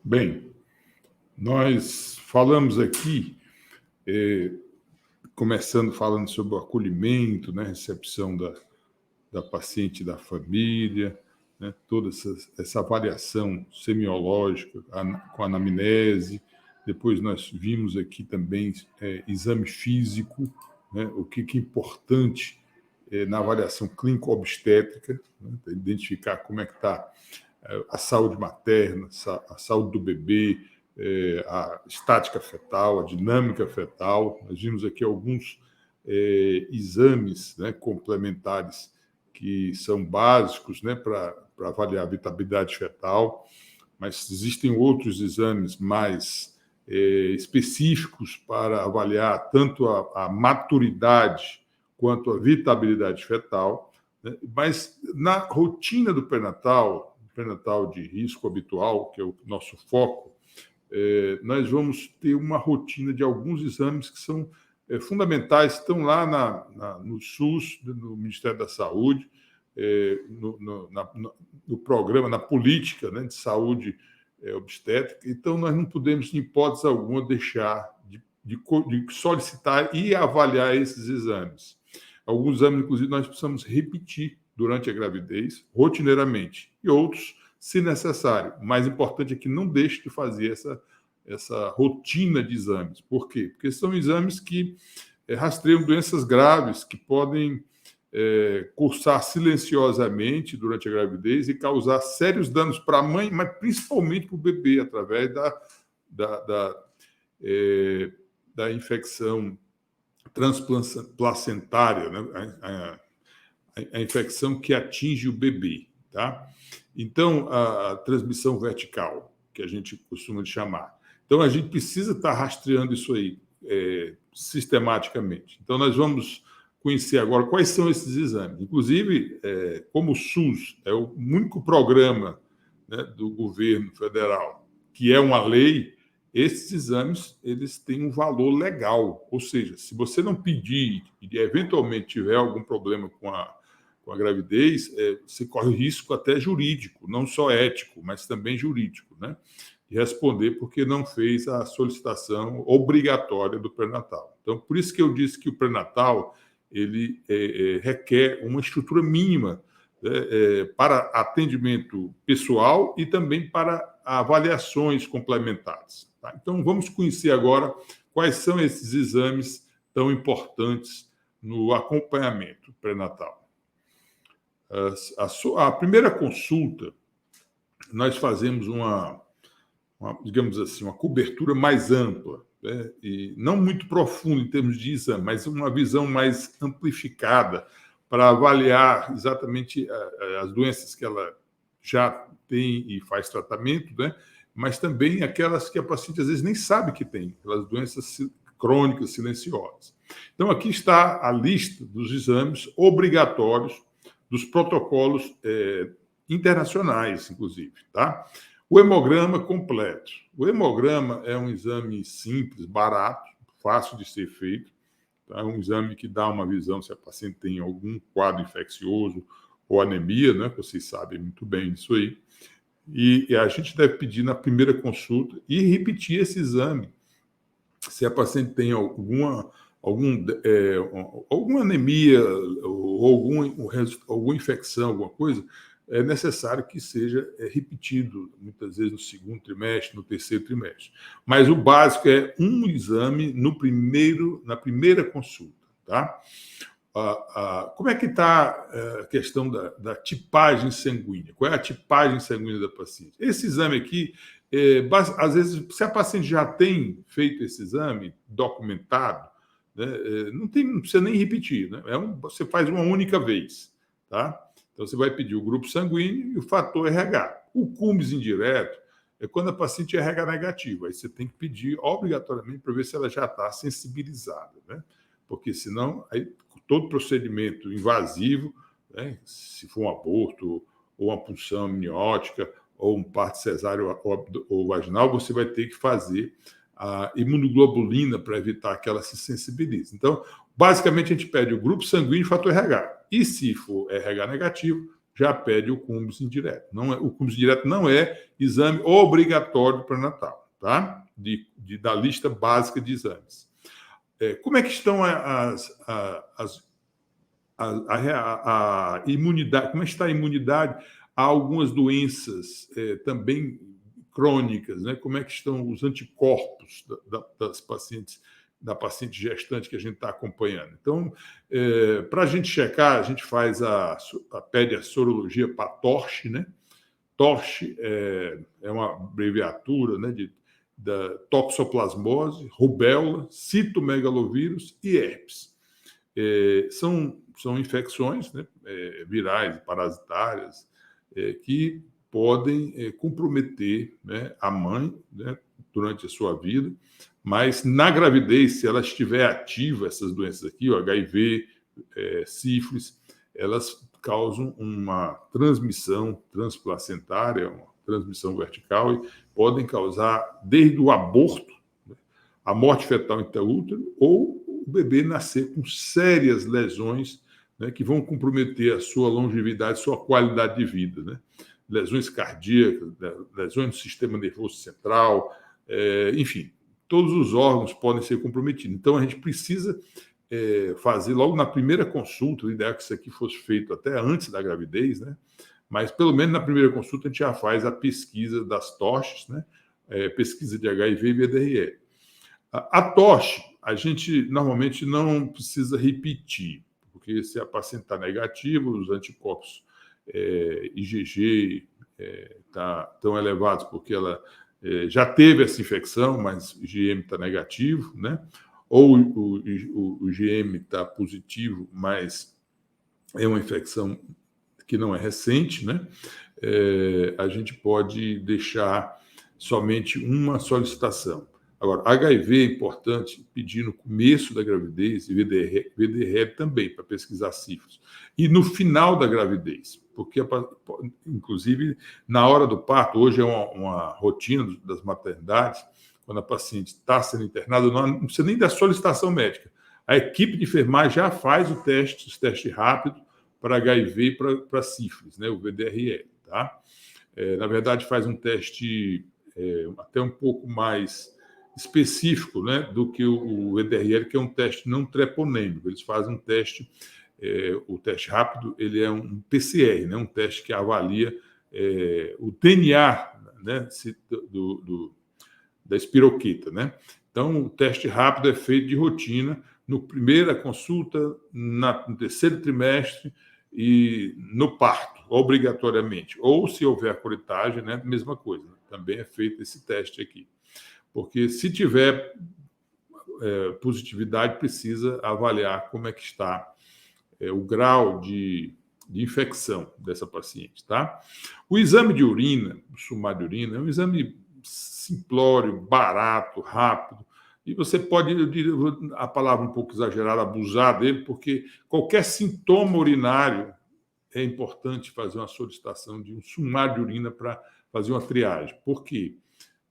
Bem, nós falamos aqui, começando falando sobre o acolhimento, né, recepção da paciente e da família, né, toda essa avaliação semiológica com anamnese. Depois nós vimos aqui também exame físico, né, o que é importante na avaliação clínico-obstétrica, né, para identificar como é que está a saúde materna, a saúde do bebê, a estática fetal, a dinâmica fetal. Nós vimos aqui alguns exames, né, complementares que são básicos, né, para avaliar a vitabilidade fetal, mas existem outros exames mais específicos para avaliar tanto a maturidade quanto a vitabilidade fetal, né? Mas na rotina do pré-natal de risco habitual, que é o nosso foco, nós vamos ter uma rotina de alguns exames que são fundamentais, estão lá no SUS, no Ministério da Saúde, no programa, na política, né, de saúde obstétrica. Então, nós não podemos, em hipótese alguma, deixar de solicitar e avaliar esses exames. Alguns exames, inclusive, nós precisamos repetir durante a gravidez, rotineiramente, e outros, se necessário. O mais importante é que não deixe de fazer essa rotina de exames. Por quê? Porque são exames que rastreiam doenças graves que podem cursar silenciosamente durante a gravidez e causar sérios danos para a mãe, mas principalmente para o bebê, através da infecção transplacentária, né? A infecção que atinge o bebê, tá? Então, a transmissão vertical, que a gente costuma chamar. Então, a gente precisa estar rastreando isso aí sistematicamente. Então, nós vamos conhecer agora quais são esses exames. Inclusive, como o SUS é o único programa, né, do governo federal que é uma lei, esses exames eles têm um valor legal. Ou seja, se você não pedir e eventualmente tiver algum problema com a gravidez, você corre risco até jurídico, não só ético, mas também jurídico, né? De responder porque não fez a solicitação obrigatória do pré-natal. Então, por isso que eu disse que o pré-natal ele requer uma estrutura mínima, para atendimento pessoal e também para avaliações complementares. Tá? Então, vamos conhecer agora quais são esses exames tão importantes no acompanhamento pré-natal. A primeira consulta, nós fazemos digamos assim, uma cobertura mais ampla, né? E não muito profunda em termos de exame, mas uma visão mais amplificada para avaliar exatamente as doenças que ela já tem e faz tratamento, né? Mas também aquelas que a paciente às vezes nem sabe que tem, aquelas doenças crônicas silenciosas. Então, aqui está a lista dos exames obrigatórios dos protocolos internacionais, inclusive, tá? O hemograma completo. O hemograma é um exame simples, barato, fácil de ser feito. Tá? É um exame que dá uma visão se a paciente tem algum quadro infeccioso ou anemia, né? Vocês sabem muito bem disso aí. E a gente deve pedir na primeira consulta e repetir esse exame. Se a paciente tem alguma anemia ou alguma infecção, alguma coisa, é necessário que seja repetido, muitas vezes no segundo trimestre, no terceiro trimestre. Mas o básico é um exame na primeira consulta. Tá? Como é que está a questão da tipagem sanguínea? Qual é a tipagem sanguínea da paciente? Esse exame aqui, às vezes, se a paciente já tem feito esse exame documentado, né, não precisa nem repetir, né? Você faz uma única vez, tá? Então, você vai pedir o grupo sanguíneo e o fator RH. O CUMES indireto é quando a paciente é RH negativo. Aí você tem que pedir obrigatoriamente para ver se ela já está sensibilizada, né? Porque senão, aí, todo procedimento invasivo, né, se for um aborto ou uma punção amniótica ou um parto cesáreo ou vaginal, você vai ter que fazer a imunoglobulina para evitar que ela se sensibilize. Então, basicamente, a gente pede o grupo sanguíneo e o fator RH. E se for RH negativo, já pede o cúmulo indireto. O cúmulo indireto não é exame obrigatório pré-natal, tá? Da lista básica de exames. Como é que estão a imunidade? Como é que está a imunidade a algumas doenças também crônicas, né? Como é que estão os anticorpos das pacientes, da paciente gestante que a gente está acompanhando? Então, para a gente checar, a gente faz pede a sorologia para TORCH, né? TORCH é uma abreviatura, né, da toxoplasmose, rubéola, citomegalovírus e herpes. São infecções, né, virais, parasitárias, que podem comprometer, né, a mãe, né, durante a sua vida, mas na gravidez, se ela estiver ativa, essas doenças aqui, o HIV, sífilis, elas causam uma transmissão transplacentária, uma transmissão vertical, e podem causar desde o aborto, né, a morte fetal intraútero, ou o bebê nascer com sérias lesões, né, que vão comprometer a sua longevidade, sua qualidade de vida, né? Lesões cardíacas, lesões do sistema nervoso central, enfim, todos os órgãos podem ser comprometidos. Então, a gente precisa fazer logo na primeira consulta, o ideal é que isso aqui fosse feito até antes da gravidez, né? Mas pelo menos na primeira consulta a gente já faz a pesquisa das TORCHs, né? Pesquisa de HIV e VDRE. A TORCH, a gente normalmente não precisa repetir, porque se a paciente está negativa, os anticorpos IgG estão elevados porque ela já teve essa infecção, mas o IgM está negativo, né? Ou o IgM está positivo, mas é uma infecção que não é recente, né? A gente pode deixar somente uma solicitação. Agora, HIV é importante pedir no começo da gravidez e VDR também, para pesquisar sífilis. E no final da gravidez, porque, inclusive, na hora do parto, hoje é uma rotina das maternidades, quando a paciente está sendo internada, não precisa nem da solicitação médica. A equipe de enfermagem já faz os testes rápidos para HIV e para sífilis, né, o VDRL, tá? Na verdade, faz um teste até um pouco mais específico, né, do que o VDRL, que é um teste não treponêmico. Eles fazem um teste, o teste rápido, ele é um PCR, né, um teste que avalia o DNA, né, da espiroqueta, né? Então, o teste rápido é feito de rotina, no primeira consulta, no terceiro trimestre e no parto, obrigatoriamente. Ou, se houver curetagem, né, mesma coisa. Também é feito esse teste aqui. Porque se tiver positividade, precisa avaliar como é que está o grau de infecção dessa paciente, tá? O exame de urina, o sumário de urina, é um exame simplório, barato, rápido, e você pode, eu diria a palavra um pouco exagerada, abusar dele, porque qualquer sintoma urinário é importante fazer uma solicitação de um sumário de urina para fazer uma triagem. Por quê?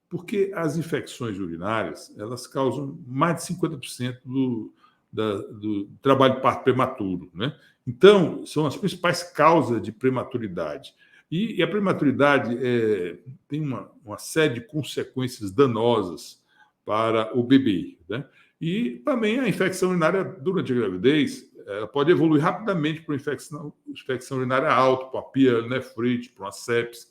Porque as infecções urinárias, elas causam mais de 50% do trabalho de parto prematuro, né? Então, são as principais causas de prematuridade. E a prematuridade tem uma série de consequências danosas para o bebê, né? E também a infecção urinária durante a gravidez, ela pode evoluir rapidamente para uma infecção urinária alta, para uma pielonefrite, para uma sepse.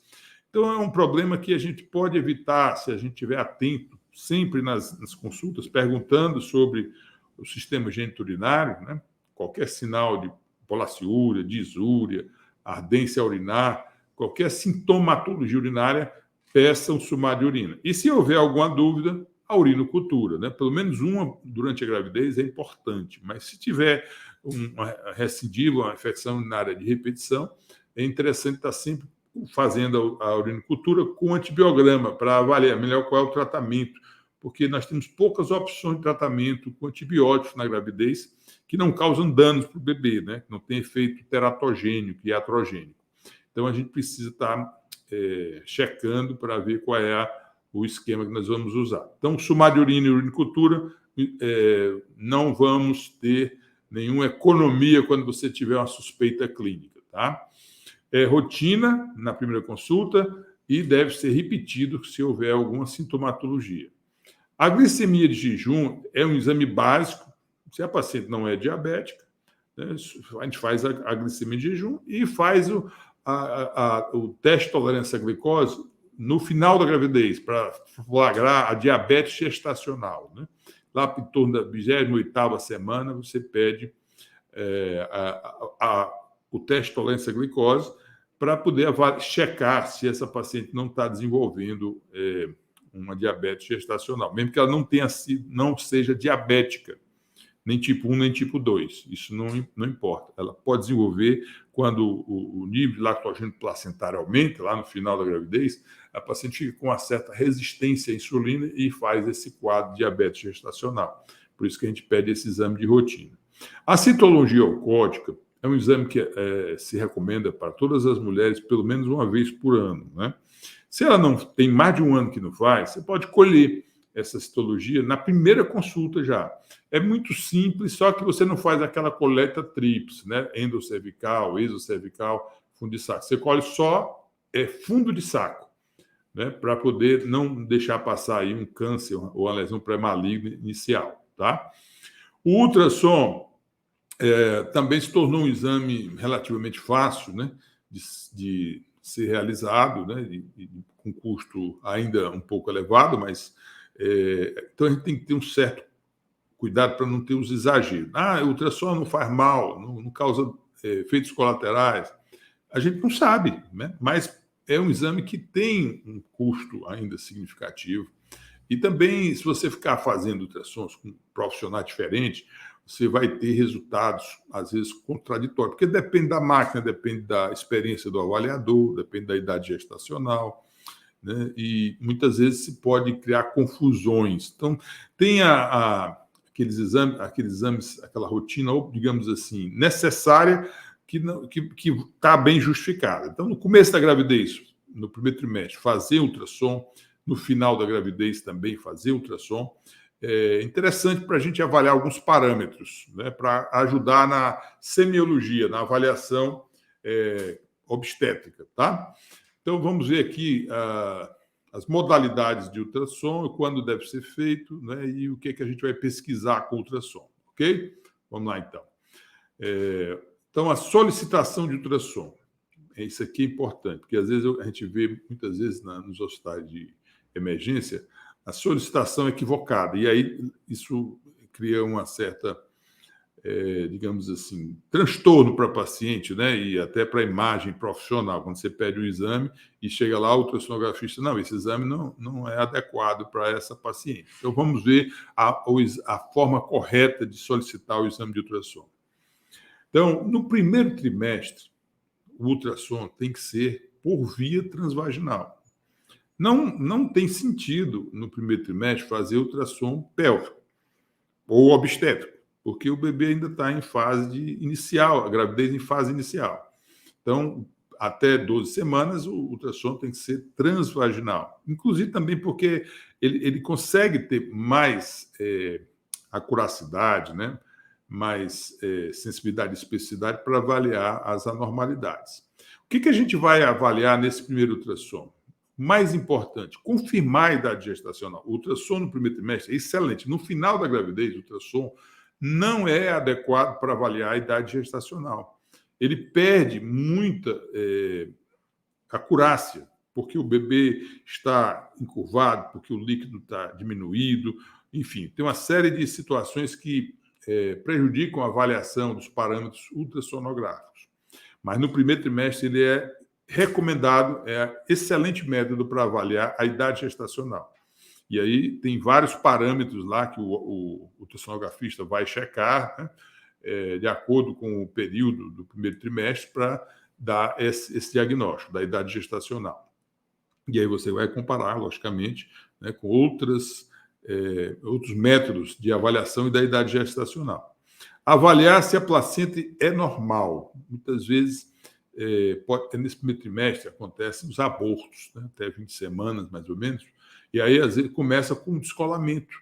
Então, é um problema que a gente pode evitar se a gente estiver atento sempre nas consultas, perguntando sobre o sistema geniturinário, né? Qualquer sinal de polaciúria, disúria, ardência urinar, qualquer sintomatologia urinária, peça um sumário de urina. E se houver alguma dúvida, a urinocultura, né? Pelo menos uma durante a gravidez é importante, mas se tiver uma recidiva, uma infecção urinária de repetição, é interessante estar sempre fazendo a urinocultura com antibiograma para avaliar melhor qual é o tratamento, porque nós temos poucas opções de tratamento com antibióticos na gravidez que não causam danos para o bebê, né? Que não tem efeito teratogênico e iatrogênico. Então, a gente precisa estar checando para ver qual é o esquema que nós vamos usar. Então, sumário de urina e urinocultura, não vamos ter nenhuma economia quando você tiver uma suspeita clínica, tá? é rotina na primeira consulta e deve ser repetido se houver alguma sintomatologia. A glicemia de jejum é um exame básico. Se a paciente não é diabética, né, a gente faz a glicemia de jejum e faz o teste de tolerância à glicose no final da gravidez, para flagrar a diabetes gestacional. Né? Lá em torno da 28ª semana, você pede o teste de tolerância à glicose para poder checar se essa paciente não está desenvolvendo uma diabetes gestacional, mesmo que ela não seja diabética, nem tipo 1, nem tipo 2. Isso não importa. Ela pode desenvolver quando o nível de lactogênio placentário aumenta, lá no final da gravidez, a paciente fica com uma certa resistência à insulina e faz esse quadro de diabetes gestacional. Por isso que a gente pede esse exame de rotina. A citologia alcoólica é um exame que se recomenda para todas as mulheres pelo menos uma vez por ano, né? Se ela não tem mais de um ano que não faz, você pode colher essa citologia na primeira consulta já. É muito simples, só que você não faz aquela coleta tríplice, né? Endocervical, exocervical, fundo de saco. Você colhe só fundo de saco, né? Para poder não deixar passar aí um câncer ou uma lesão pré-maligna inicial, tá? O ultrassom também se tornou um exame relativamente fácil, né? De ser realizado, né? Com custo ainda um pouco elevado, mas então a gente tem que ter um certo cuidado para não ter os exageros. O ultrassom não faz mal, não causa efeitos colaterais. A gente não sabe, né? Mas é um exame que tem um custo ainda significativo. E também, se você ficar fazendo ultrassons com profissionais diferentes, você vai ter resultados, às vezes, contraditórios, porque depende da máquina, depende da experiência do avaliador, depende da idade gestacional, né? E muitas vezes se pode criar confusões. Então, tem aqueles exames, aquela rotina, digamos assim, necessária, que está bem justificada. Então, no começo da gravidez, no primeiro trimestre, fazer ultrassom, no final da gravidez também fazer ultrassom, é interessante para a gente avaliar alguns parâmetros, né, para ajudar na semiologia, na avaliação obstétrica, tá? Então, vamos ver aqui as modalidades de ultrassom, quando deve ser feito, né, e o que a gente vai pesquisar com ultrassom, ok? Vamos lá, então. Então, a solicitação de ultrassom. Isso aqui é importante, porque às vezes a gente vê, muitas vezes, nos hospitais de emergência, a solicitação equivocada. E aí isso cria uma certa, digamos assim, transtorno para o paciente, né? E até para a imagem profissional. Quando você pede um exame e chega lá, o ultrassonografista, não, esse exame não é adequado para essa paciente. Então, vamos ver a forma correta de solicitar o exame de ultrassom. Então, no primeiro trimestre, o ultrassom tem que ser por via transvaginal. Não tem sentido, no primeiro trimestre, fazer ultrassom pélvico ou obstétrico, porque o bebê ainda está em fase inicial, a gravidez em fase inicial. Então, até 12 semanas, o ultrassom tem que ser transvaginal. Inclusive também porque ele consegue ter mais acuracidade, né? Mais sensibilidade e especificidade para avaliar as anormalidades. O que a gente vai avaliar nesse primeiro ultrassom? Mais importante, confirmar a idade gestacional. O ultrassom no primeiro trimestre é excelente. No final da gravidez, o ultrassom não é adequado para avaliar a idade gestacional. Ele perde muita acurácia, porque o bebê está encurvado, porque o líquido está diminuído. Enfim, tem uma série de situações que prejudicam a avaliação dos parâmetros ultrassonográficos. Mas no primeiro trimestre ele é recomendado, excelente método para avaliar a idade gestacional. E aí tem vários parâmetros lá que o ultrassonografista vai checar, né, de acordo com o período do primeiro trimestre, para dar esse diagnóstico da idade gestacional. E aí você vai comparar, logicamente, né, com outros métodos de avaliação e da idade gestacional. Avaliar se a placenta é normal. Muitas vezes, nesse primeiro trimestre, acontecem os abortos, né, até 20 semanas, mais ou menos, e aí, às vezes, começa com um descolamento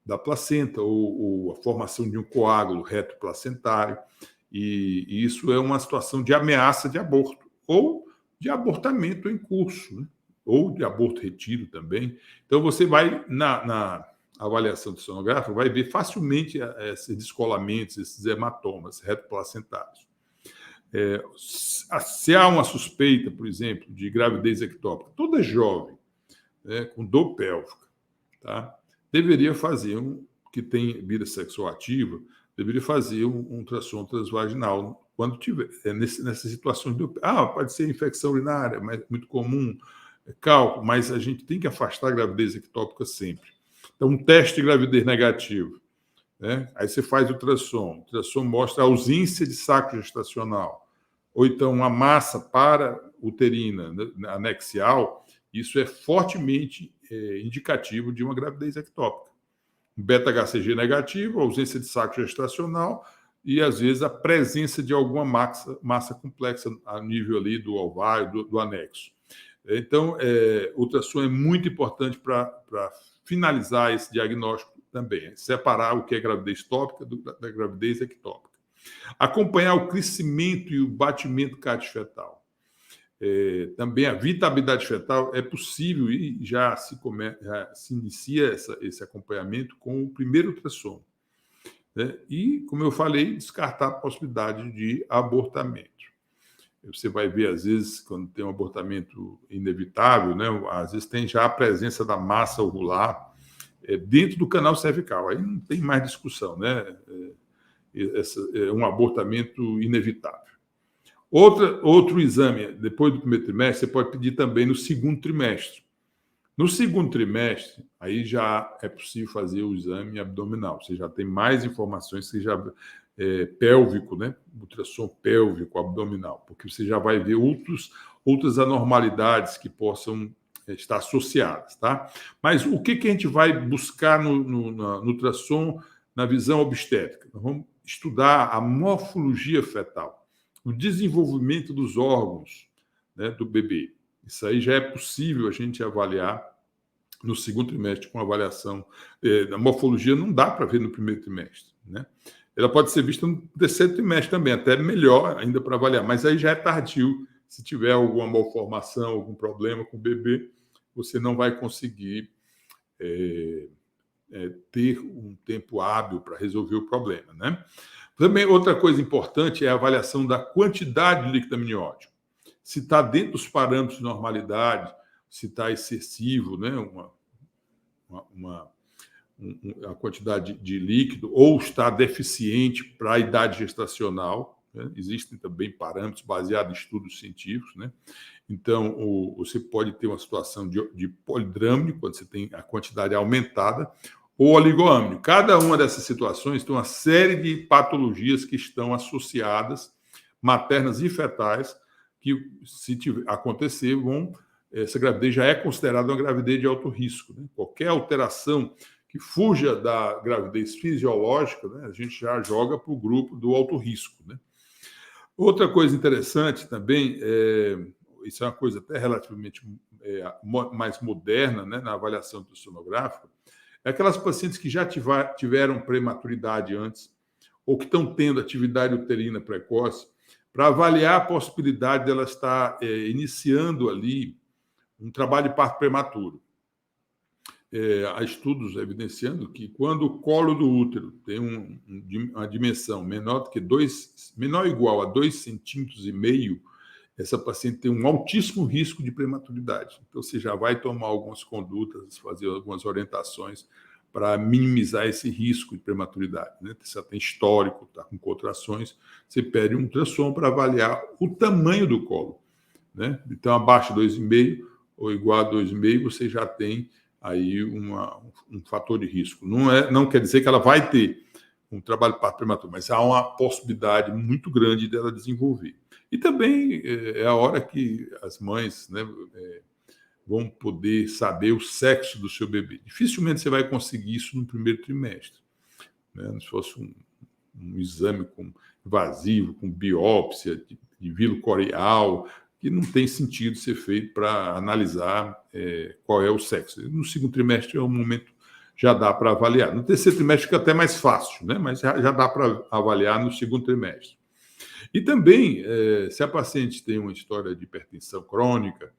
da placenta ou a formação de um coágulo retroplacentário, e isso é uma situação de ameaça de aborto, ou de abortamento em curso, né? Ou de aborto retido também. Então, você vai, na avaliação do sonográfico, vai ver facilmente esses descolamentos, esses hematomas retoplacentários. Se há uma suspeita, por exemplo, de gravidez ectópica, toda jovem, né, com dor pélvica, tá, deveria fazer que tem vida sexual ativa, deveria fazer um ultrassom transvaginal quando tiver nessas situações pode ser infecção urinária, mas muito comum, cálculo, mas a gente tem que afastar a gravidez ectópica sempre. Então, um teste de gravidez negativo, né? Aí você faz o ultrassom mostra a ausência de saco gestacional, ou então uma massa para-uterina, né, anexial, isso é fortemente indicativo de uma gravidez ectópica. Beta-HCG negativo, ausência de saco gestacional e, às vezes, a presença de alguma massa complexa a nível ali do ovário, do anexo. Então, o ultrassom é muito importante para finalizar esse diagnóstico também, separar o que é gravidez tópica da gravidez ectópica. Acompanhar o crescimento e o batimento cardiofetal. Também a vitabilidade fetal é possível e já se inicia esse acompanhamento com o primeiro ultrassom, né? E, como eu falei, descartar a possibilidade de abortamento. Você vai ver, às vezes, quando tem um abortamento inevitável, né? Às vezes tem já a presença da massa ovular dentro do canal cervical. Aí não tem mais discussão, né? É um abortamento inevitável. Outro exame, depois do primeiro trimestre, você pode pedir também no segundo trimestre. No segundo trimestre, aí já é possível fazer o exame abdominal. Você já tem mais informações, você já pélvico, né? Ultrassom pélvico abdominal, porque você já vai ver outras anormalidades que possam estar associadas, tá? Mas o que a gente vai buscar no ultrassom na visão obstétrica? Nós vamos estudar a morfologia fetal, o desenvolvimento dos órgãos, né, do bebê. Isso aí já é possível a gente avaliar no segundo trimestre com avaliação. A morfologia não dá para ver no primeiro trimestre, né? Ela pode ser vista no terceiro trimestre também, até melhor ainda para avaliar, mas aí já é tardio. Se tiver alguma malformação, algum problema com o bebê, você não vai conseguir ter um tempo hábil para resolver o problema, né? Também outra coisa importante é a avaliação da quantidade de líquido amniótico. Se está dentro dos parâmetros de normalidade, se está excessivo, né, a quantidade de líquido, ou está deficiente para a idade gestacional, né? Existem também parâmetros baseados em estudos científicos, né? Então, você pode ter uma situação de polidrâmnico, quando você tem a quantidade aumentada, ou oligoâmnio. Cada uma dessas situações tem uma série de patologias que estão associadas, maternas e fetais, que, se acontecer, essa gravidez já é considerada uma gravidez de alto risco, né? Qualquer alteração que fuja da gravidez fisiológica, né, a gente já joga para o grupo do alto risco, né? Outra coisa interessante também, isso é uma coisa até relativamente mais moderna, né, na avaliação sonográfica, é aquelas pacientes que já tiveram prematuridade antes ou que estão tendo atividade uterina precoce, para avaliar a possibilidade dela estar iniciando ali um trabalho de parto prematuro. Há estudos evidenciando que quando o colo do útero tem uma dimensão menor ou igual a 2,5 centímetros, essa paciente tem um altíssimo risco de prematuridade. Então, você já vai tomar algumas condutas, fazer algumas orientações para minimizar esse risco de prematuridade, né? Se ela tem histórico, está com contrações, você pede um ultrassom para avaliar o tamanho do colo, né? Então, abaixo de 2,5 ou igual a 2,5, você já tem aí um fator de risco. Não quer dizer que ela vai ter um trabalho parto prematuro, mas há uma possibilidade muito grande dela desenvolver. E também é a hora que as mães, né, vão poder saber o sexo do seu bebê. Dificilmente você vai conseguir isso no primeiro trimestre, né? Se fosse um exame invasivo, com biópsia de vilo coreal, que não tem sentido ser feito para analisar qual é o sexo. No segundo trimestre é um momento, já dá para avaliar. No terceiro trimestre fica até mais fácil, né? Mas já dá para avaliar no segundo trimestre. E também, se a paciente tem uma história de hipertensão crônica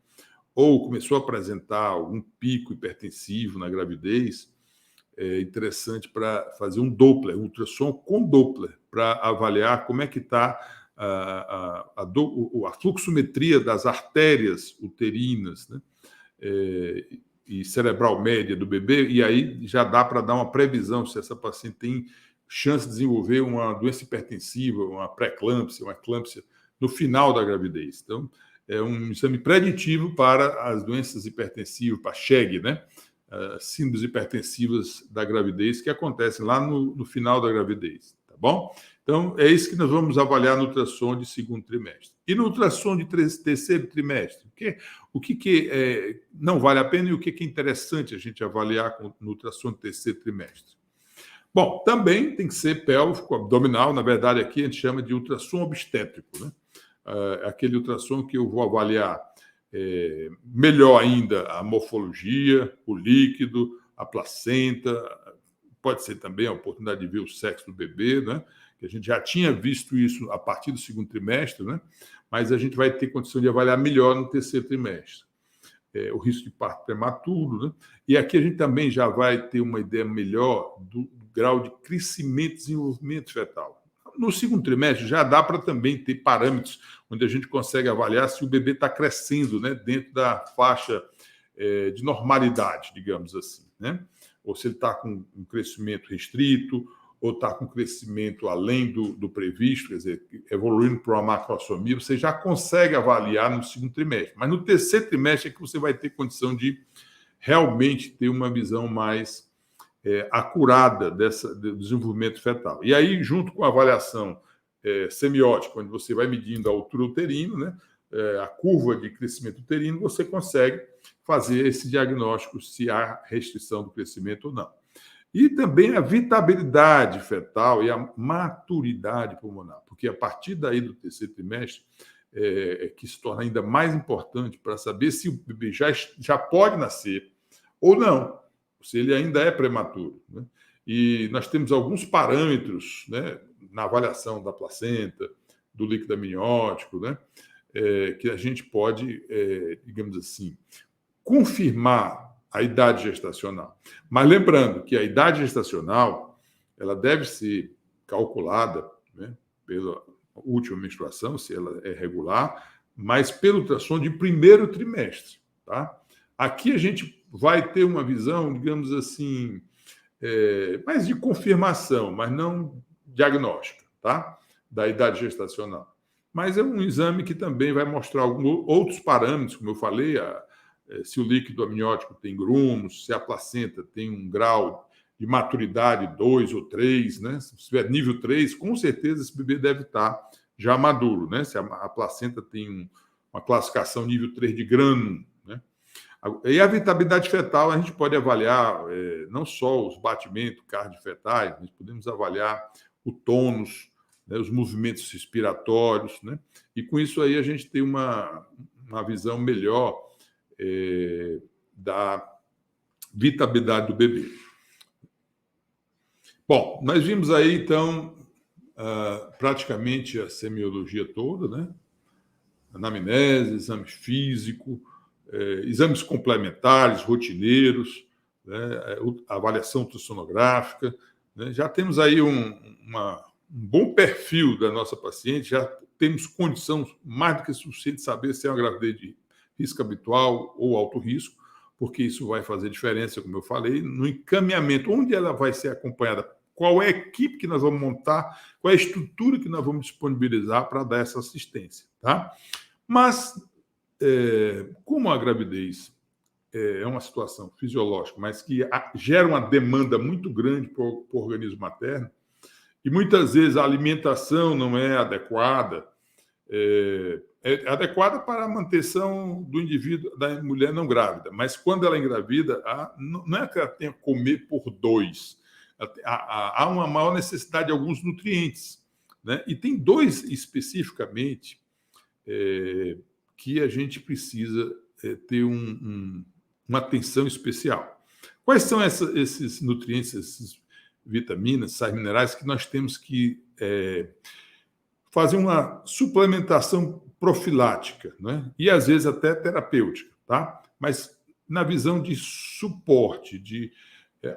ou começou a apresentar algum pico hipertensivo na gravidez, é interessante para fazer um Doppler, um ultrassom com Doppler, para avaliar como é que está a fluxometria das artérias uterinas, né? E cerebral média do bebê, e aí já dá para dar uma previsão se essa paciente tem chance de desenvolver uma doença hipertensiva, uma pré-eclâmpsia, uma eclâmpsia no final da gravidez. Então, é um exame preditivo para as doenças hipertensivas, para SHEG, né? Síndromes hipertensivas da gravidez, que acontecem lá no final da gravidez, tá bom? Então, é isso que nós vamos avaliar no ultrassom de segundo trimestre. E no ultrassom de terceiro trimestre? O que não vale a pena e o que é interessante a gente avaliar no ultrassom de terceiro trimestre? Bom, também tem que ser pélvico, abdominal. Na verdade, aqui a gente chama de ultrassom obstétrico, né? Aquele ultrassom que eu vou avaliar melhor ainda a morfologia, o líquido, a placenta, pode ser também a oportunidade de ver o sexo do bebê, né? Que a gente já tinha visto isso a partir do segundo trimestre, né? Mas a gente vai ter condição de avaliar melhor no terceiro trimestre. O risco de parto prematuro, né? E aqui a gente também já vai ter uma ideia melhor do grau de crescimento e desenvolvimento fetal. No segundo trimestre já dá para também ter parâmetros onde a gente consegue avaliar se o bebê está crescendo, né, dentro da faixa de normalidade, digamos assim, né? Ou se ele está com um crescimento restrito, ou está com crescimento além do previsto, quer dizer, evoluindo para uma macrossomia, você já consegue avaliar no segundo trimestre. Mas no terceiro trimestre é que você vai ter condição de realmente ter uma visão mais acurada do desenvolvimento fetal. E aí, junto com a avaliação semiótica, onde você vai medindo a altura uterina, né, a curva de crescimento uterino, você consegue fazer esse diagnóstico se há restrição do crescimento ou não. E também a vitabilidade fetal e a maturidade pulmonar, porque a partir daí do terceiro trimestre que se torna ainda mais importante para saber se o bebê já pode nascer ou não, se ele ainda é prematuro, né? E nós temos alguns parâmetros, né, na avaliação da placenta, do líquido amniótico, né, que a gente pode, digamos assim, confirmar a idade gestacional. Mas lembrando que a idade gestacional ela deve ser calculada, né, pela última menstruação, se ela é regular, mas pelo ultrassom de primeiro trimestre, tá? Aqui a gente vai ter uma visão, digamos assim, mais de confirmação, mas não diagnóstica, tá? Da idade gestacional. Mas é um exame que também vai mostrar outros parâmetros, como eu falei, se o líquido amniótico tem grumos, se a placenta tem um grau de maturidade 2 ou 3, né? Se tiver nível 3, com certeza esse bebê deve estar já maduro, né? Se a placenta tem uma classificação nível 3 de grânum, né? E a vitabilidade fetal a gente pode avaliar não só os batimentos cardiofetais, nós podemos avaliar o tônus, né, os movimentos respiratórios, né? E com isso aí a gente tem uma visão melhor da vitabilidade do bebê. Bom, nós vimos aí, então, praticamente a semiologia toda, né? Anamnese, exame físico, exames complementares, rotineiros, né? Avaliação ultrassonográfica, né? Já temos aí um bom perfil da nossa paciente, já temos condição mais do que suficiente de saber se é uma gravidez de risco habitual ou alto risco, porque isso vai fazer diferença, como eu falei, no encaminhamento, onde ela vai ser acompanhada, qual é a equipe que nós vamos montar, qual é a estrutura que nós vamos disponibilizar para dar essa assistência, tá? Mas, como a gravidez é uma situação fisiológica, mas que gera uma demanda muito grande para o organismo materno, e muitas vezes a alimentação não é adequada, é adequada para a manutenção do indivíduo, da mulher não grávida, mas quando ela é engravida, não é que ela tenha que comer por dois, há uma maior necessidade de alguns nutrientes, né? E tem dois especificamente que a gente precisa ter uma atenção especial. Quais são esses nutrientes, essas vitaminas, sais minerais que nós temos que fazer uma suplementação profilática, né? E às vezes até terapêutica, tá? Mas na visão de suporte, de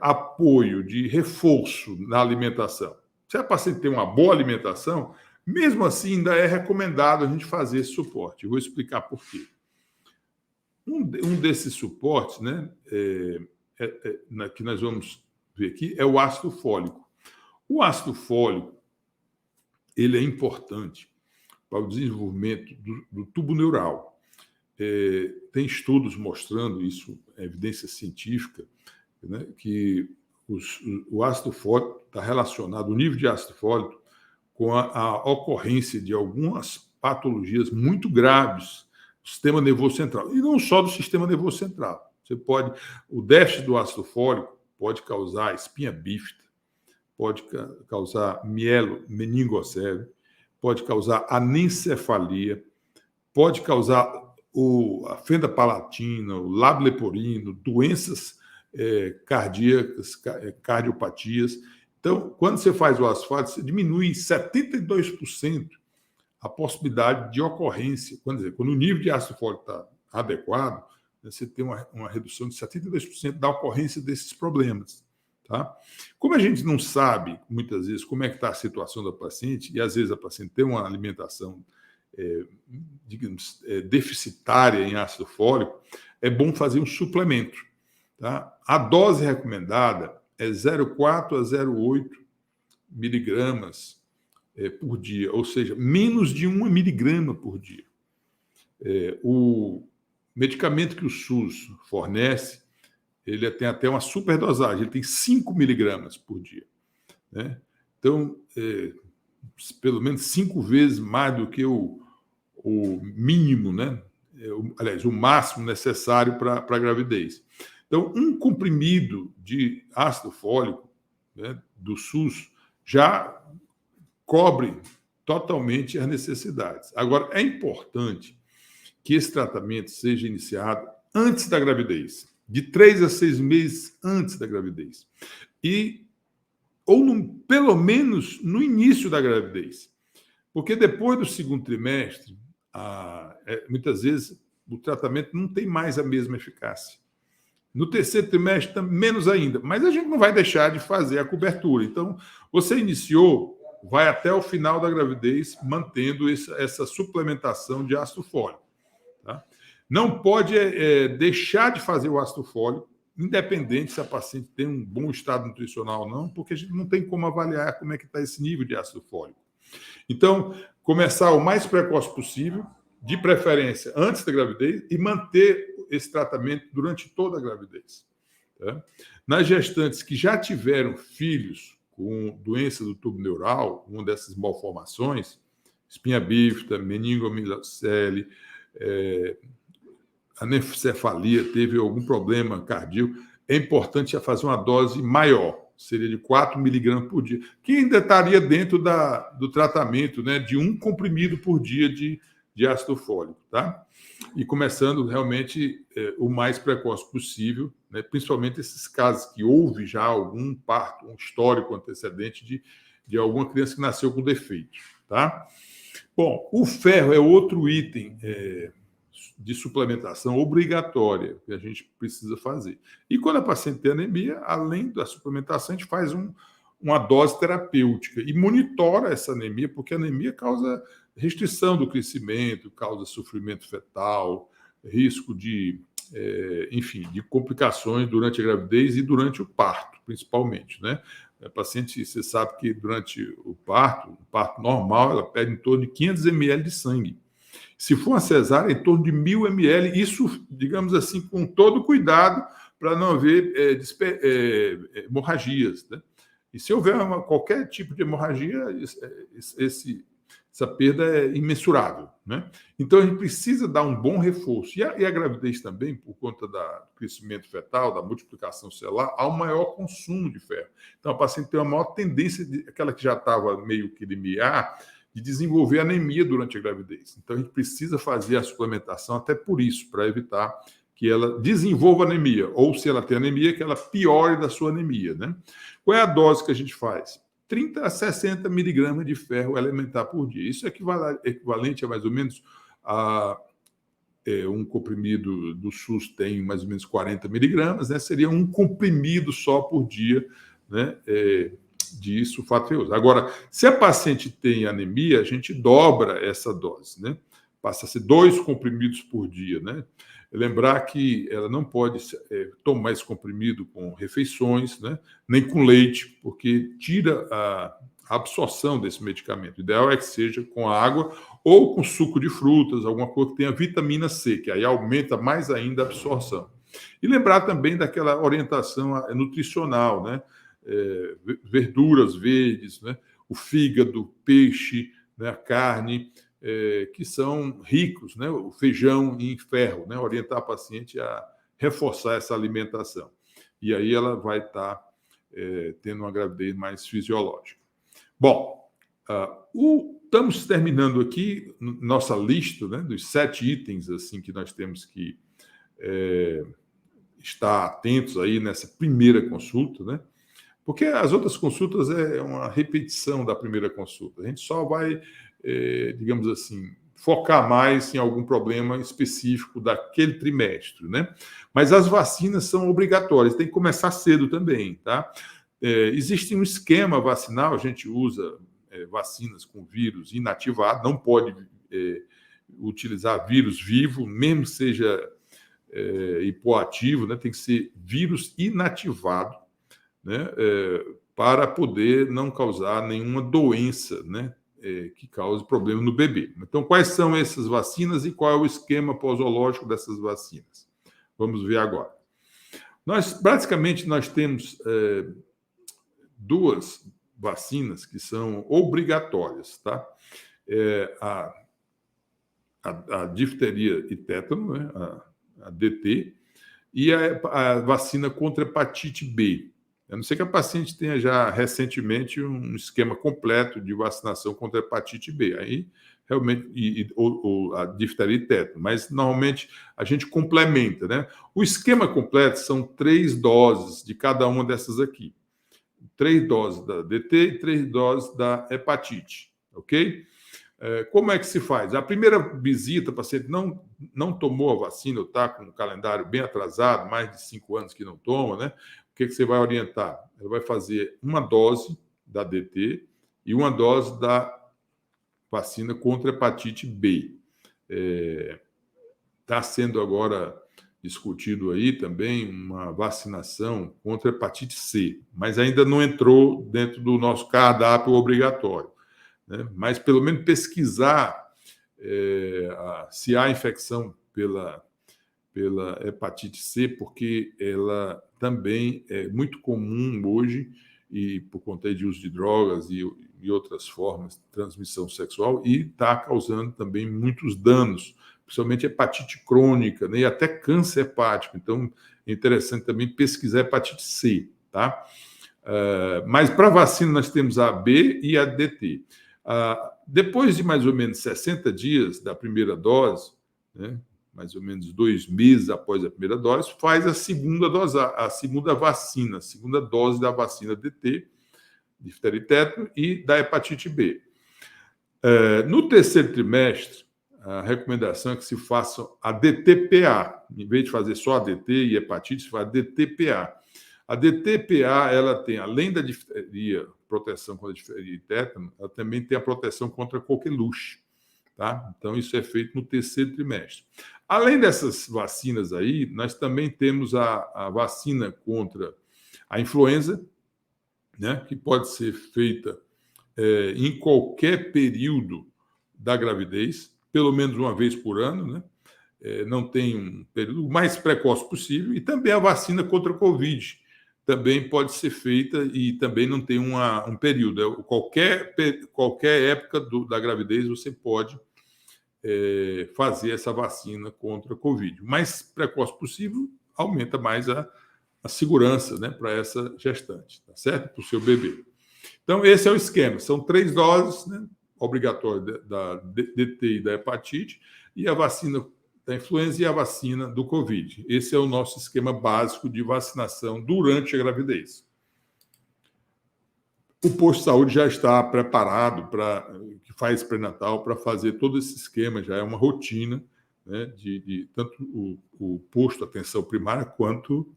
apoio, de reforço na alimentação. Se a paciente tem uma boa alimentação, mesmo assim ainda é recomendado a gente fazer esse suporte. Eu vou explicar por quê. Um desses suportes, né, que nós vamos ver aqui, é o ácido fólico. O ácido fólico ele é importante para o desenvolvimento do tubo neural. Tem estudos mostrando isso, evidência científica, né, que o ácido fólico está relacionado, o nível de ácido fólico, com a ocorrência de algumas patologias muito graves do sistema nervoso central. E não só do sistema nervoso central. O déficit do ácido fólico pode causar espinha bífida, pode causar meningocele, pode causar anencefalia, pode causar a fenda palatina, o lábio leporino, doenças cardíacas, cardiopatias. Então, quando você faz o ácido fólico, você diminui em 72% a possibilidade de ocorrência. Quando o nível de ácido fólico está adequado, você tem uma redução de 72% da ocorrência desses problemas. Tá? Como a gente não sabe, muitas vezes, como é que está a situação da paciente, e às vezes a paciente tem uma alimentação digamos, deficitária em ácido fólico, é bom fazer um suplemento. Tá? A dose recomendada é 0,4 a 0,8 miligramas por dia, ou seja, menos de 1 miligrama por dia. O medicamento que o SUS fornece, ele tem até uma superdosagem, ele tem 5 miligramas por dia. Né? Então, pelo menos 5 vezes mais do que o mínimo, né? Aliás, o máximo necessário para a gravidez. Então, um comprimido de ácido fólico, né, do SUS já cobre totalmente as necessidades. Agora, é importante que esse tratamento seja iniciado antes da gravidez, de 3 a 6 meses antes da gravidez. Pelo menos no início da gravidez. Porque depois do segundo trimestre, muitas vezes o tratamento não tem mais a mesma eficácia. No terceiro trimestre, menos ainda. Mas a gente não vai deixar de fazer a cobertura. Então, você iniciou, vai até o final da gravidez, mantendo essa suplementação de ácido fólico. Tá? Não pode deixar de fazer o ácido fólico, independente se a paciente tem um bom estado nutricional ou não, porque a gente não tem como avaliar como é que está esse nível de ácido fólico. Então, começar o mais precoce possível, de preferência antes da gravidez, e manter esse tratamento durante toda a gravidez. Tá? Nas gestantes que já tiveram filhos com doença do tubo neural, uma dessas malformações, espinha bífida, meningocele, anencefalia, teve algum problema cardíaco, é importante fazer uma dose maior, seria de 4 miligramas por dia, que ainda estaria dentro do tratamento, né, de 1 comprimido por dia de ácido fólico, tá? E começando realmente o mais precoce possível, né, principalmente esses casos que houve já algum parto, um histórico antecedente de alguma criança que nasceu com defeito, tá? Bom, o ferro é outro item de suplementação obrigatória que a gente precisa fazer. E quando a paciente tem anemia, além da suplementação, a gente faz uma dose terapêutica e monitora essa anemia, porque a anemia causa restrição do crescimento, causa sofrimento fetal, risco de complicações durante a gravidez e durante o parto, principalmente, né? A paciente, você sabe que durante o parto normal, ela perde em torno de 500 ml de sangue. Se for uma cesárea, em torno de 1.000 ml, isso, digamos assim, com todo cuidado para não haver hemorragias. Né? E se houver qualquer tipo de hemorragia, essa perda é imensurável. Né? Então, a gente precisa dar um bom reforço. E a gravidez também, por conta do crescimento fetal, da multiplicação celular, há um maior consumo de ferro. Então, a paciente tem uma maior tendência, aquela que já estava meio que limiar, de desenvolver anemia durante a gravidez. Então, a gente precisa fazer a suplementação até por isso, para evitar que ela desenvolva anemia, ou se ela tem anemia, que ela piore da sua anemia. Né? Qual é a dose que a gente faz? 30 a 60 miligramas de ferro elementar por dia. Isso é equivalente a mais ou menos a um comprimido do SUS tem mais ou menos 40 miligramas, né? Seria um comprimido só por dia, né? De sulfato ferroso. Agora, se a paciente tem anemia, a gente dobra essa dose, né? Passa a ser 2 comprimidos por dia, né? Lembrar que ela não pode tomar esse comprimido com refeições, né? Nem com leite, porque tira a absorção desse medicamento. O ideal é que seja com água ou com suco de frutas, alguma coisa que tenha vitamina C, que aí aumenta mais ainda a absorção. E lembrar também daquela orientação nutricional, né? Verduras verdes, né? O fígado, peixe, né? A carne, que são ricos, né? O feijão em ferro, né? Orientar a paciente a reforçar essa alimentação. E aí ela vai estar tendo uma gravidez mais fisiológica. Bom, estamos terminando aqui nossa lista, né, dos 7 itens assim que nós temos que estar atentos aí nessa primeira consulta, né? Porque as outras consultas é uma repetição da primeira consulta. A gente só vai, digamos assim, focar mais em algum problema específico daquele trimestre, né? Mas as vacinas são obrigatórias, tem que começar cedo também, tá? Existe um esquema vacinal, a gente usa vacinas com vírus inativado, não pode utilizar vírus vivo, mesmo seja hipoativo, né? Tem que ser vírus inativado, né? Para poder não causar nenhuma doença, né? Que cause problema no bebê. Então, quais são essas vacinas e qual é o esquema posológico dessas vacinas? Vamos ver agora. Basicamente, nós temos 2 vacinas que são obrigatórias, tá? A difteria e tétano, né? A DT, e a vacina contra hepatite B. A não ser que a paciente tenha já recentemente um esquema completo de vacinação contra hepatite B. Aí, realmente, ou a difteria e tétano. Mas, normalmente, a gente complementa, né? O esquema completo são 3 doses de cada uma dessas aqui. 3 doses da DT e 3 doses da hepatite, ok? Como é que se faz? A primeira visita, o paciente não tomou a vacina, ou está com um calendário bem atrasado, mais de 5 anos que não toma, né? O que você vai orientar? Ela vai fazer uma dose da DT e uma dose da vacina contra hepatite B. Está sendo agora discutido aí também uma vacinação contra hepatite C, mas ainda não entrou dentro do nosso cardápio obrigatório, né? Mas pelo menos pesquisar se há infecção pela hepatite C, porque ela também é muito comum hoje, e por conta de uso de drogas e outras formas de transmissão sexual, e está causando também muitos danos, principalmente hepatite crônica, né, e até câncer hepático. Então, é interessante também pesquisar hepatite C, tá? Mas para vacina nós temos a B e a DT. Depois de mais ou menos 60 dias da primeira dose, né, mais ou menos 2 meses após a primeira dose, faz a segunda dose, a segunda vacina, a segunda dose da vacina DT, difteria e tétano, e da hepatite B. No terceiro trimestre, a recomendação é que se faça a DTPA. Em vez de fazer só a DT e hepatite, se faz a DTPA. A DTPA, ela tem, além da difteria, proteção contra a difteria e tétano, ela também tem a proteção contra coqueluche, tá? Então, isso é feito no terceiro trimestre. Além dessas vacinas aí, nós também temos a vacina contra a influenza, né, que pode ser feita em qualquer período da gravidez, pelo menos uma vez por ano, né? Não tem um período o mais precoce possível, e também a vacina contra a Covid também pode ser feita e também não tem um período. Qualquer época da gravidez você pode fazer essa vacina contra a Covid. O mais precoce possível aumenta mais a segurança, né, para essa gestante, tá certo? Para o seu bebê. Então, esse é o esquema. São 3 doses, né, obrigatórias da DT e da hepatite, e a vacina da influenza e a vacina do Covid. Esse é o nosso esquema básico de vacinação durante a gravidez. o posto de saúde já está preparado que faz pré-natal para fazer todo esse esquema, já é uma rotina, né, de tanto o posto de atenção primária quanto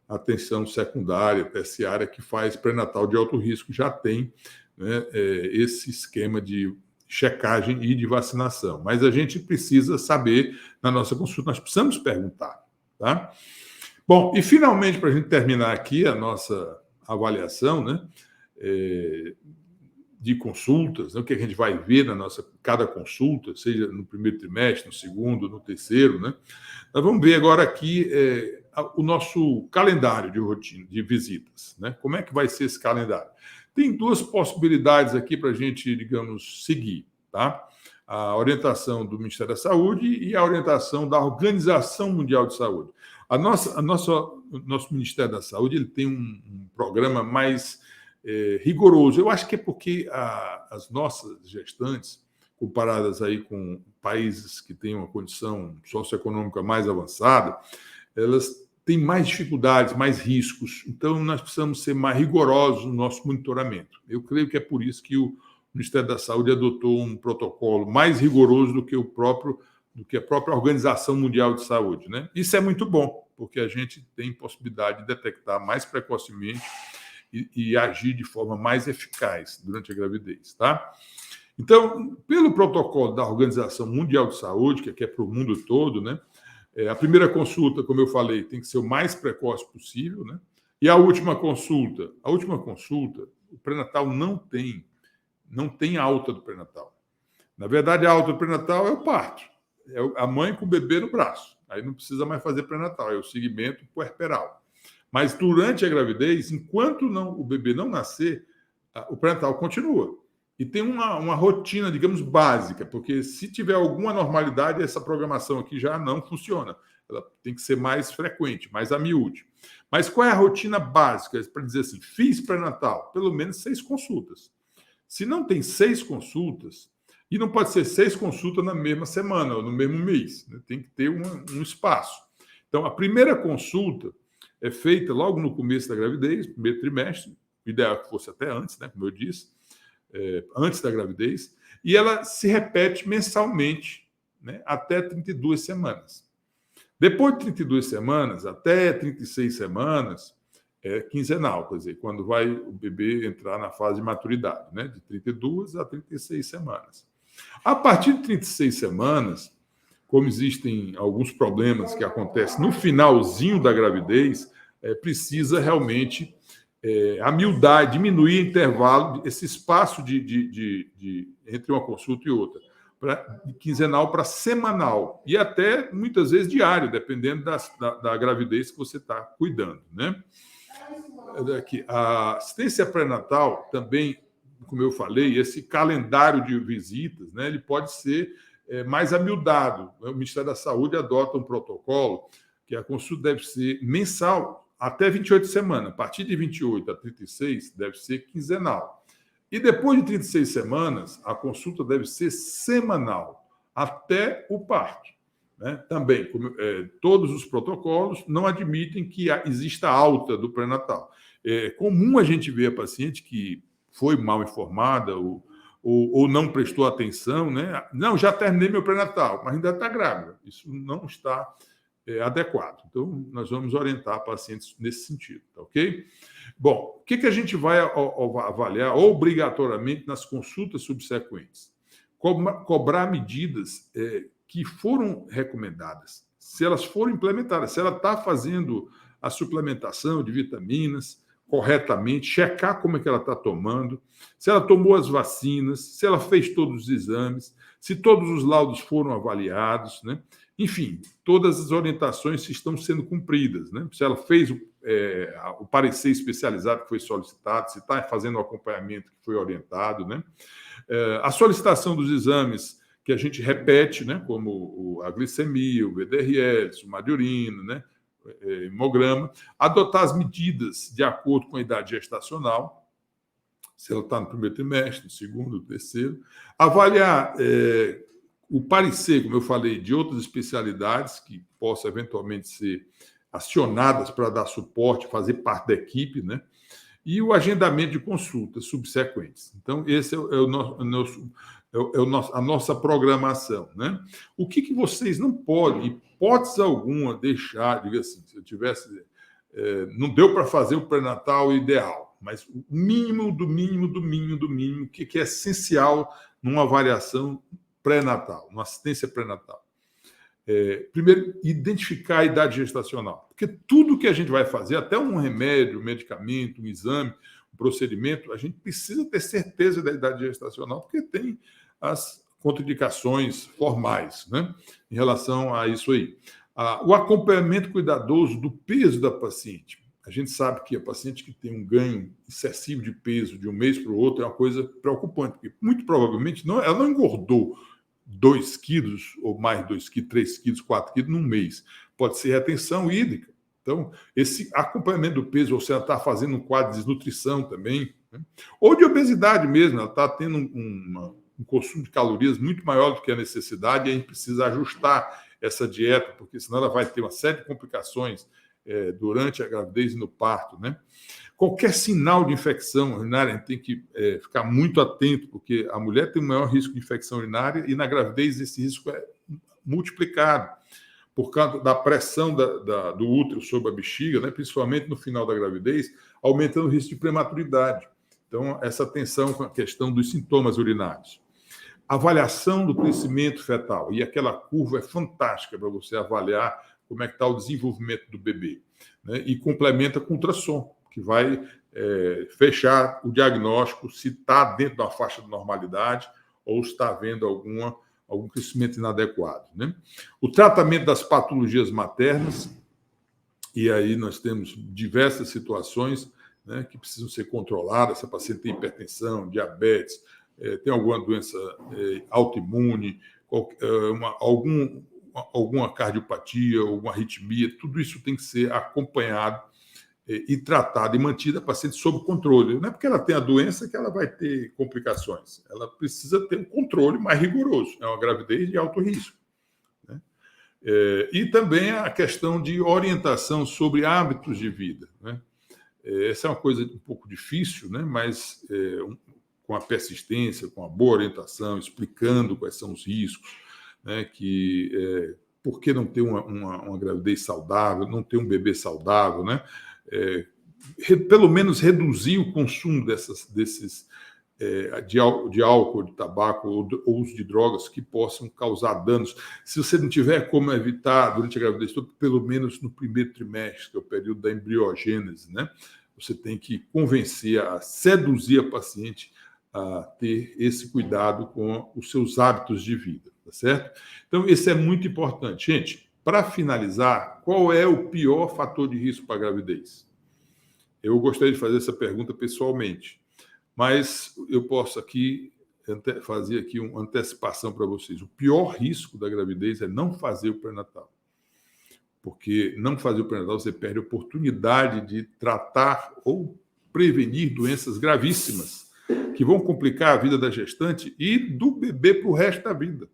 a atenção secundária, terciária, que faz pré-natal de alto risco, já tem, né, esse esquema de checagem e de vacinação. Mas a gente precisa saber, na nossa consulta, nós precisamos perguntar, tá? Bom, e finalmente, para a gente terminar aqui a nossa avaliação, né, de consultas, né, o que a gente vai ver na nossa cada consulta, seja no primeiro trimestre, no segundo, no terceiro, né? Nós vamos ver agora aqui o nosso calendário de rotina, de visitas, né? Como é que vai ser esse calendário? Tem duas possibilidades aqui para a gente, digamos, seguir, tá? A orientação do Ministério da Saúde e a orientação da Organização Mundial de Saúde. O nosso Ministério da Saúde ele tem um programa mais rigoroso. Eu acho que é porque as nossas gestantes, comparadas aí com países que têm uma condição socioeconômica mais avançada, elas têm mais dificuldades, mais riscos. Então, nós precisamos ser mais rigorosos no nosso monitoramento. Eu creio que é por isso que o Ministério da Saúde adotou um protocolo mais rigoroso do que a própria Organização Mundial de Saúde, né? Isso é muito bom, porque a gente tem possibilidade de detectar mais precocemente e agir de forma mais eficaz durante a gravidez, tá? Então, pelo protocolo da Organização Mundial de Saúde, que é para o mundo todo, né? A primeira consulta, como eu falei, tem que ser o mais precoce possível, né? E a última consulta, o pré-natal não tem alta do pré-natal. Na verdade, a alta do pré-natal é o parto. É a mãe com o bebê no braço. Aí não precisa mais fazer pré-natal, é o segmento puerperal. Mas durante a gravidez, enquanto o bebê não nascer, o pré-natal continua. E tem uma rotina, digamos, básica, porque se tiver alguma anormalidade, essa programação aqui já não funciona. Ela tem que ser mais frequente, mais a miúde. Mas qual é a rotina básica? Para dizer assim, fiz pré-natal, pelo menos 6 consultas. Se não tem 6 consultas, e não pode ser 6 consultas na mesma semana ou no mesmo mês, né? Tem que ter um espaço. Então, a primeira consulta é feita logo no começo da gravidez, primeiro trimestre, o ideal é que fosse até antes, né, como eu disse, antes da gravidez, e ela se repete mensalmente, né, até 32 semanas. Depois de 32 semanas, até 36 semanas, é quinzenal, quer dizer, quando vai o bebê entrar na fase de maturidade, né, de 32 a 36 semanas. A partir de 36 semanas, como existem alguns problemas que acontecem no finalzinho da gravidez, precisa realmente amiudar, diminuir o intervalo, esse espaço entre uma consulta e outra, de quinzenal para semanal, e até, muitas vezes, diário, dependendo da gravidez que você está cuidando, né? A assistência pré-natal também, como eu falei, esse calendário de visitas, né, ele pode ser mais amiudado. O Ministério da Saúde adota um protocolo que a consulta deve ser mensal até 28 semanas. A partir de 28 a 36 deve ser quinzenal. E depois de 36 semanas, a consulta deve ser semanal, até o parto. Né? Também, todos os protocolos não admitem que exista alta do pré-natal. É comum a gente ver a paciente que foi mal informada ou não prestou atenção, né? Não, já terminei meu pré-natal, mas ainda está grávida. Isso não está adequado. Então, nós vamos orientar pacientes nesse sentido, tá ok? Bom, o que a gente vai avaliar obrigatoriamente nas consultas subsequentes? Cobrar medidas que foram recomendadas, se elas foram implementadas, se ela está fazendo a suplementação de vitaminas corretamente, checar como é que ela está tomando, se ela tomou as vacinas, se ela fez todos os exames, se todos os laudos foram avaliados, né? Enfim, todas as orientações estão sendo cumpridas, né? Se ela fez o parecer especializado que foi solicitado, se está fazendo o acompanhamento que foi orientado, né? A solicitação dos exames que a gente repete, né? Como a glicemia, o VDRL, o de urina, né? Hemograma, adotar as medidas de acordo com a idade gestacional, se ela está no primeiro trimestre, no segundo, no terceiro, avaliar o parecer, como eu falei, de outras especialidades que possam eventualmente ser acionadas para dar suporte, fazer parte da equipe, né? e o agendamento de consultas subsequentes. Então, esse é a nossa programação, né? O que vocês não podem, hipótese alguma, deixar, diga assim, se eu tivesse... não deu para fazer o pré-natal ideal, mas o mínimo do mínimo do mínimo do mínimo, que é essencial numa avaliação pré-natal, numa assistência pré-natal. Primeiro, identificar a idade gestacional, porque tudo que a gente vai fazer, até um remédio, um medicamento, um exame, um procedimento, a gente precisa ter certeza da idade gestacional, porque tem as contraindicações formais, né, em relação a isso aí. O acompanhamento cuidadoso do peso da paciente. A gente sabe que a paciente que tem um ganho excessivo de peso de um mês para o outro é uma coisa preocupante, porque muito provavelmente ela não engordou 2 quilos, ou mais 2 quilos, 3 quilos, 4 quilos num mês. Pode ser retenção hídrica. Então, esse acompanhamento do peso, ou se ela está fazendo um quadro de desnutrição também, né? Ou de obesidade mesmo, ela está tendo um consumo de calorias muito maior do que a necessidade, e a gente precisa ajustar essa dieta, porque senão ela vai ter uma série de complicações durante a gravidez e no parto, né? Qualquer sinal de infecção urinária, a gente tem que ficar muito atento, porque a mulher tem o maior risco de infecção urinária e na gravidez esse risco é multiplicado por causa da pressão do útero sobre a bexiga, né? Principalmente no final da gravidez, aumentando o risco de prematuridade. Então, essa atenção com a questão dos sintomas urinários. Avaliação do crescimento fetal. E aquela curva é fantástica para você avaliar como é que está o desenvolvimento do bebê, né? E complementa com ultrassom, que vai fechar o diagnóstico se está dentro da faixa de normalidade ou está havendo algum crescimento inadequado, né? O tratamento das patologias maternas, e aí nós temos diversas situações, né, que precisam ser controladas. Se a paciente tem hipertensão, diabetes, tem alguma doença autoimune, alguma cardiopatia, alguma arritmia, tudo isso tem que ser acompanhado e tratado e mantido a paciente sob controle. Não é porque ela tem a doença que ela vai ter complicações. Ela precisa ter um controle mais rigoroso. É uma gravidez de alto risco, né? E também a questão de orientação sobre hábitos de vida, né? Essa é uma coisa um pouco difícil, né? Mas com a persistência, com a boa orientação, explicando quais são os riscos, né? Por que não ter uma gravidez saudável, não ter um bebê saudável, né? Pelo menos reduzir o consumo de álcool, de tabaco ou uso de drogas que possam causar danos. Se você não tiver como evitar durante a gravidez toda, pelo menos no primeiro trimestre, que é o período da embriogênese, né? Você tem que seduzir a paciente a ter esse cuidado com os seus hábitos de vida, tá certo? Então, isso é muito importante. Gente, para finalizar, qual é o pior fator de risco para a gravidez? Eu gostaria de fazer essa pergunta pessoalmente, mas eu posso aqui fazer aqui uma antecipação para vocês. O pior risco da gravidez é não fazer o pré-natal. Porque não fazer o pré-natal, você perde a oportunidade de tratar ou prevenir doenças gravíssimas que vão complicar a vida da gestante e do bebê para o resto da vida,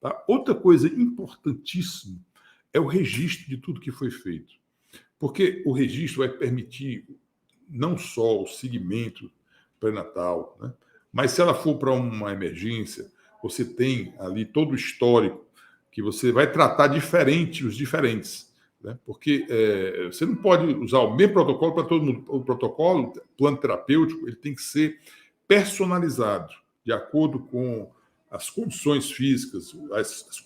tá? Outra coisa importantíssima é o registro de tudo que foi feito. Porque o registro vai permitir não só o seguimento pré-natal, né? Mas se ela for para uma emergência, você tem ali todo o histórico que você vai tratar diferente os diferentes, né? Porque você não pode usar o mesmo protocolo para todo mundo. O protocolo, plano terapêutico, ele tem que ser personalizado, de acordo com as condições físicas,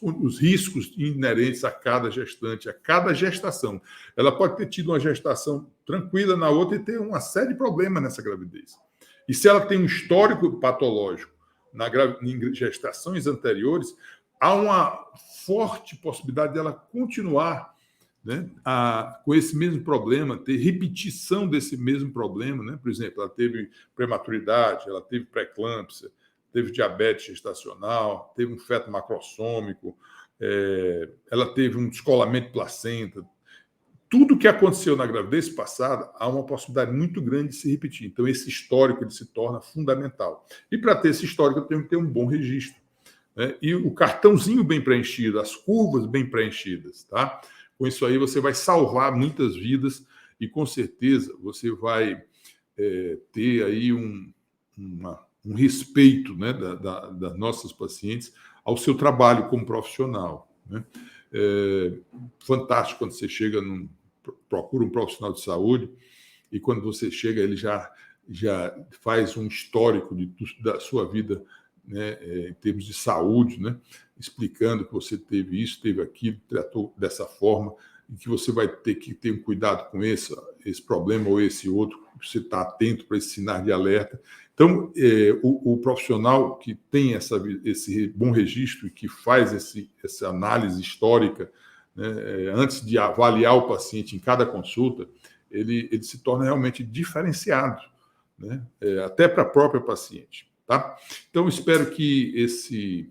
os riscos inerentes a cada gestante, a cada gestação. Ela pode ter tido uma gestação tranquila na outra e ter uma série de problemas nessa gravidez. E se ela tem um histórico patológico em gestações anteriores, há uma forte possibilidade dela continuar, né, com esse mesmo problema, ter repetição desse mesmo problema, né? Por exemplo, ela teve prematuridade, ela teve pré-eclâmpsia, teve diabetes gestacional, teve um feto macrossômico, ela teve um descolamento de placenta. Tudo que aconteceu na gravidez passada, há uma possibilidade muito grande de se repetir. Então, esse histórico ele se torna fundamental. E para ter esse histórico, eu tenho que ter um bom registro, né? E o cartãozinho bem preenchido, as curvas bem preenchidas, tá? Com isso aí, você vai salvar muitas vidas e, com certeza, você vai ter aí um respeito, né, das nossas pacientes ao seu trabalho como profissional, né? Fantástico quando você chega procura um profissional de saúde e quando você chega ele já faz um histórico da sua vida, né, em termos de saúde, né, explicando que você teve isso, teve aquilo, tratou dessa forma, e que você vai ter que ter um cuidado com esse problema ou esse outro, você está atento para esse sinal de alerta. Então, o profissional que tem esse bom registro e que faz essa análise histórica, né, antes de avaliar o paciente em cada consulta, ele se torna realmente diferenciado, né, até para a própria paciente. Tá? Então, espero que esse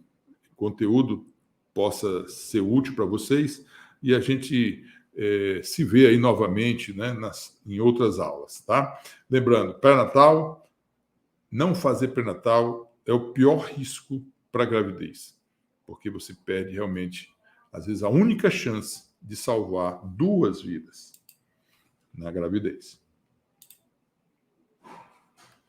conteúdo possa ser útil para vocês e a gente se vê aí novamente, né, em outras aulas. Tá? Lembrando, pré-natal, não fazer pré-natal é o pior risco para a gravidez, porque você perde realmente, às vezes, a única chance de salvar 2 vidas na gravidez.